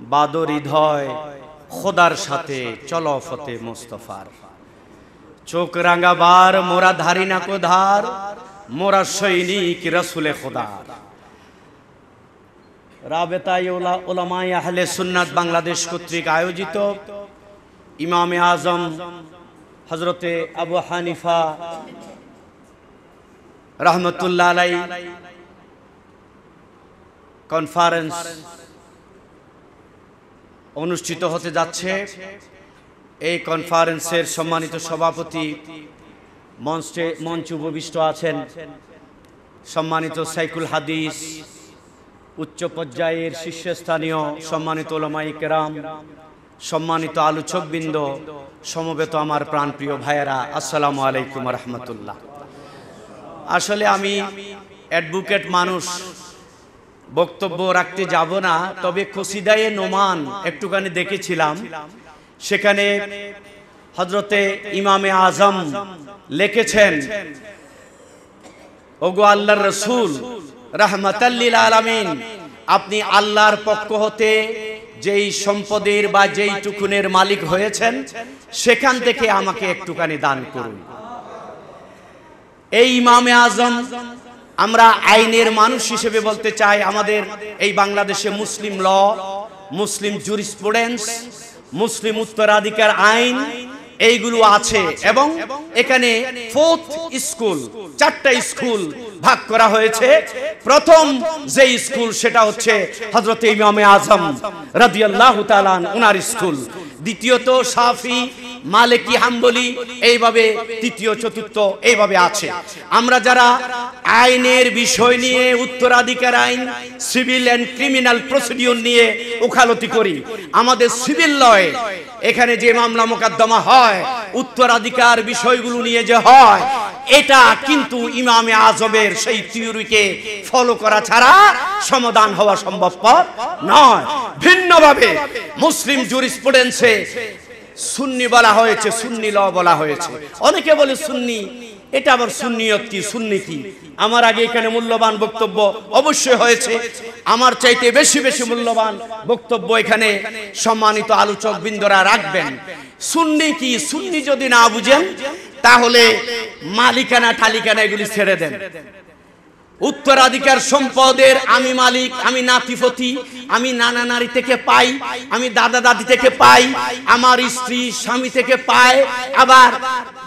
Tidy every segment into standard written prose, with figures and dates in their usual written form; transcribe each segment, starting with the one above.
বাদর হৃদয় খোদার সাথে চলো ফতে মুস্তফার। চোখ রাঙাবার মোরা ধারি না কোধার, মোরা সৈনিক রসুলে খোদার। রাবেতায়ে উলামায়ে আহলে সুন্নাত বাংলাদেশ কর্তৃক আয়োজিত ইমামে আজম হযরতে আবু হানিফা রাহমাতুল্লাহ আলাইহি কনফারেন্স অনুষ্ঠিত হতে যাচ্ছে। এই কনফারেন্সের সম্মানিত সভাপতি মঞ্চে উপবিষ্ট আছেন সম্মানিত শাইখুল হাদিস, উচ্চ পর্যায়ের শীর্ষস্থানীয় সম্মানিত উলামায়ে কেরাম, সম্মানিত আলোচকবৃন্দ, সমবেত আমার প্রাণপ্রিয় ভাইয়েরা, আসসালামু আলাইকুম ওয়া রাহমাতুল্লাহ। আসলে আমি অ্যাডভোকেট মানুষ, বক্তব্য রাখতে যাব না, তবে কসিদায়ে নোমান একটুখানি দেখেছিলাম। সেখানে হযরতে ইমামে আজম লিখেছেন, ওগো আল্লাহর রাসূল রাহমাতাল লিল আলামিন, আপনি আল্লাহর পক্ষ হতে যেই সম্পদের বা যেই টুকুনের মালিক হয়েছেন, সেখান থেকে আমাকে একটুখানি দান করুন। এই ইমামে আজম, আমরা আইনের মানুষ হিসেবে বলতে চাই, আমাদের এই বাংলাদেশে মুসলিম ল, মুসলিম জুরিসপ্রুডেন্স, মুসলিম উত্তরাধিকার আইন এইগুলো আছে এবং এখানে 4th স্কুল, 4টা স্কুল ভাগ করা হয়েছে। প্রথম যে স্কুল সেটা হচ্ছে হযরত ইমামে আজম রাদিয়াল্লাহু তাআলা ওনার স্কুল। দ্বিতীয়ত শাফি, মালিকি, হাম্বলি, এইভাবে তৃতীয় চতুর্থ এইভাবে আছে। আমরা যারা আইনের বিষয় নিয়ে, উত্তরাধিকার আইন, সিভিল এন্ড ক্রিমিনাল প্রসিডিউর নিয়ে ওকালতি করি, আমাদের সিভিল লয়ে এখানে যে মামলা মোকদ্দমা হয়, উত্তরাধিকার বিষয়গুলো নিয়ে যে হয়, এটা কিন্তু ইমামে আজমের সেই থিওরিকে ফলো করা ছাড়া সমাধান হওয়া সম্ভবপর নয়। ভিন্নভাবে মুসলিম জুরিসপ্রুডেন্সে সুন্নি বলা হয়েছে, সুন্নি ল বলা হয়েছে। অনেকে বলে সুন্নি, এটা আবার সুন্নিয়ত কি, সুন্নি কি? আমার আগে এখানে মূল্যবান বক্তব্য অবশ্যই হয়েছে, আমার চাইতে বেশি বেশি মূল্যবান বক্তব্য এখানে সম্মানিত আলোচক বৃন্দরা রাখবেন। সুন্নি কি? সুন্নি যদি না বুঝেন তাহলে মালিকানা টালিকানা এগুলি ছেড়ে দেন। উত্তরাধিকার সম্পদের আমি মালিক, আমি নাতিপতি, আমি নানা নারী থেকে পাই, আমি দাদা দাদি থেকে পাই, আমার স্ত্রী স্বামী থেকে পায়, আবার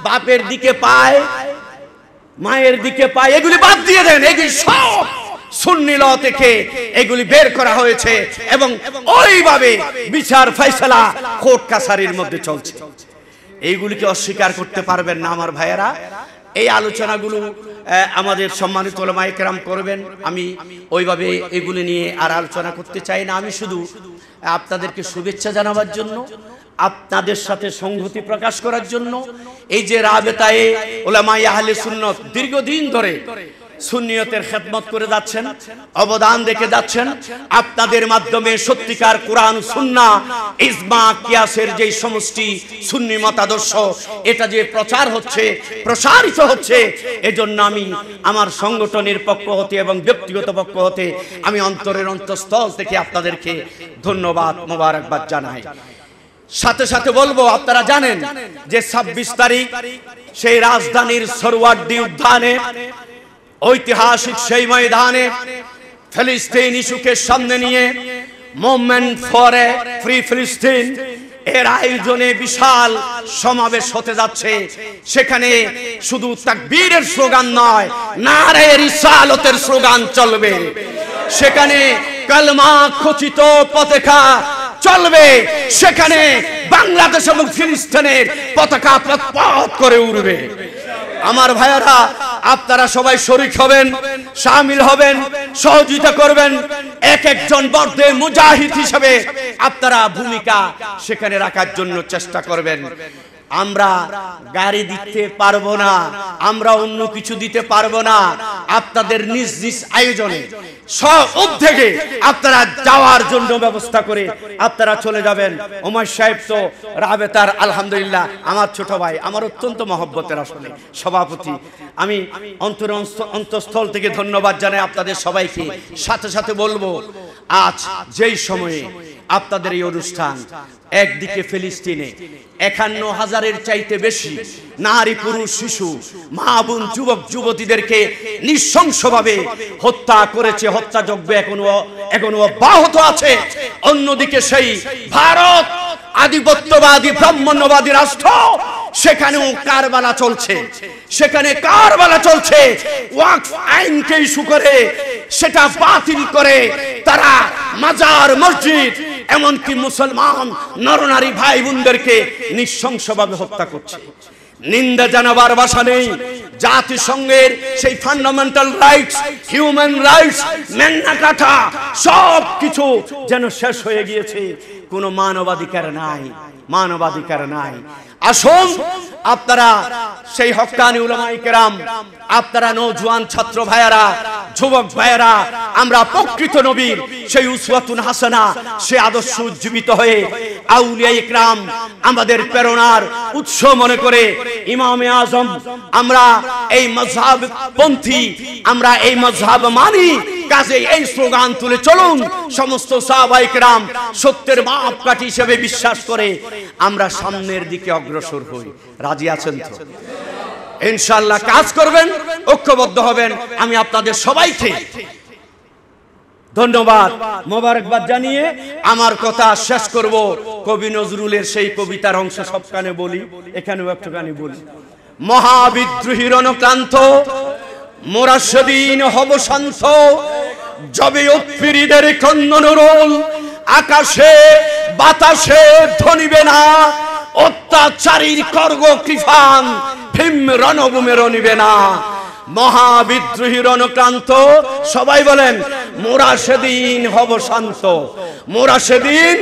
বাপের দিকে পায়, মায়ের দিকে পায়, এগুলি বাদ দিয়ে দেন। এগুলি সব সুন্নি ল থেকে এগুলি বের করা হয়েছে এবং ওইভাবে বিচার ফয়সালা কোর্ট কাছারির মধ্যে চলছে। এইগুলিকে অস্বীকার করতে পারবেন না আমার ভাইয়েরা। এই আলোচনাগুলো আমাদের সম্মানিত উলামায়ে কেরাম করবেন। আমি ওইভাবে এগুলি নিয়ে আর আলোচনা করতে চাই না। আমি শুধু আপনাদেরকে শুভেচ্ছা জানাবার জন্য, আপনাদের সাথে সংহতি প্রকাশ করার জন্য, এই যে রাবেতায়ে উলামায়ে আহলে সুন্নাত দীর্ঘদিন ধরে সুন্নিয়তের খেদমত করে যাচ্ছেন, অবদান রেখে যাচ্ছেন, আপনাদের মাধ্যমে সত্যিকার কোরআন, সুন্নাহ, ইজমা, কিয়াসের যে সমষ্টি সুন্নি মতাদর্শ, এটা যে প্রচার হচ্ছে, প্রসারিত হচ্ছে, এজন্য আমি আমার সংগঠনের পক্ষ হতে এবং ব্যক্তিগত পক্ষ হতে আমি অন্তরের অন্তঃস্থল থেকে আপনাদেরকে ধন্যবাদ, মোবারকবাদ জানাই। সাথে সাথে বলবো, আপনারা জানেন যে 26 তারিখ সেই রাজধানীর সোহরাওয়ার্দী উদ্যানে, ঐতিহাসিক সেই ময়দানে ফিলিস্তিন ইস্যুকে সামনে নিয়ে মুভমেন্ট ফর এ ফ্রি ফিলিস্তিন এর আয়োজনে বিশাল সমাবেশ হতে যাচ্ছে। সেখানে শুধু তাকবীরের স্লোগান নয়, নারে রিসালতের স্লোগান চলবে। সেখানে কালমা খচিত পতাকা চলবে। সেখানে বাংলাদেশ এবং ফিলিস্তিনের পতাকা পথ করে উড়বে। আমার ভাইয়েরা, আপনারা সবাই শরীক হবেন, শামিল হবেন, সহযোগিতা করবেন। এক একজন বর্দে মুজাহিদ হিসেবে আপনারা ভূমিকা সেখানে রাখার জন্য চেষ্টা করবেন। আমরা গাড়ি দিতে পারবো না, আমরা অন্য কিছু দিতে পারবো না। আপনাদের নিজ নিজ আয়োজনে সব উদ্যোগে আপনারা যাওয়ার জন্য ব্যবস্থা করে আপনারা চলে যাবেন। ওমর সাহেব তো রাবেতার আলহামদুলিল্লাহ আমার ছোট ভাই, আমার অত্যন্ত মহব্বতের আসলে সভাপতি। আমি অন্তঃস্থল থেকে ধন্যবাদ জানাই আপনাদের সবাইকে। সাথে সাথে বলবো, আজ যেই সময়ে আপনাদের এই অনুষ্ঠান। একদিকে ফিলিস্তিনে 51,000-এর চাইতে বেশি নারী, পুরুষ, শিশু, মা, বোন, যুবক যুবতীদেরকে নৃশংসভাবে হত্যা করেছে। হত্যাযজ্ঞ এখনো অব্যাহত আছে। অন্যদিকে সেই ভারত আধিপত্যবাদী ব্রাহ্মণ্যবাদী রাষ্ট্র, সেখানেও কারবালা চলছে। সেখানে কারবালা চলছে। ওয়াকফ আইনকে ইস্যু করে সেটা বাতিল করে তারা মাজার, মসজিদ, এমনকি মুসলমান নরনারী ভাই বোনদেরকে নৃশংসভাবে হত্যা করছে। নিন্দা জানাবার ভাষা নেই। জাতিসংঘের সেই fundamental rights, human rights, Magna Carta সব কিছু যেন শেষ হয়ে গিয়েছে। কোনো মানবাধিকার নাই, মানবাধিকার নাই। আসুন আপনারা সেই হক্কানি উলামায়ে কেরাম, আপনারা নওজোয়ান ছাত্র ভাইয়ারা, যুবক ভাইয়ারা, আমরা প্রকৃত নবীর সেই উসওয়াতুন হাসানা, সে আদর্শ উজ্জীবিত হয়ে আউলিয়া ইকরাম আমাদের প্রেরণার উৎস মনে করে ইমামে আজম, আমরা এই মাযহাব পন্থী, আমরা এই মাযহাব মানি। কাজে এই স্লোগান তুলে চলুন সমস্ত সাহাবায়ে কেরাম সত্যের মাপকাঠি হিসেবে বিশ্বাস করে আমরা সামনের দিকে অগ্রসর হই। রাজি আছেন তো? ইনশাআল্লাহ কাজ করবেন, ঐক্যবদ্ধ হবেন। আমি আপনাদের সবাইকে ধন্যবাদ, মোবারকবাদ জানিয়ে আমার কথা শেষ করব। কবি নজরুলের সেই কবিতার অংশ সবখানে বলি, এখানেও একটুখানি বলি। মহাবিদ্রোহী রণক্লান্ত, মোরা সেদিন হব শান্ত, যবে উৎপীড়িতের ক্রন্দন রোল আকাশে বাতাসে ধ্বনিবে না, অত্যাচারীর খড়গ কৃফান ভীম রণভূমে রণিবে না। মহাবিদ্রোহী রণক্লান্ত, সবাই বলেন মোরা সেদিন হব শান্ত, মোরা সেদিন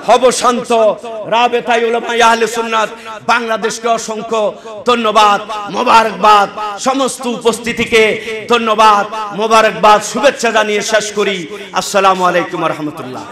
হব শান্ত। রাবেতায়ে উলামায়ে আহলে সুন্নাত বাংলাদেশকে অসংখ্য ধন্যবাদ, মোবারকবাদ। সমস্ত উপস্থিতিকে ধন্যবাদ, মোবারকবাদ, শুভেচ্ছা জানিয়ে শেষ করি। আসসালামু আলাইকুম ওয়া রাহমাতুল্লাহ।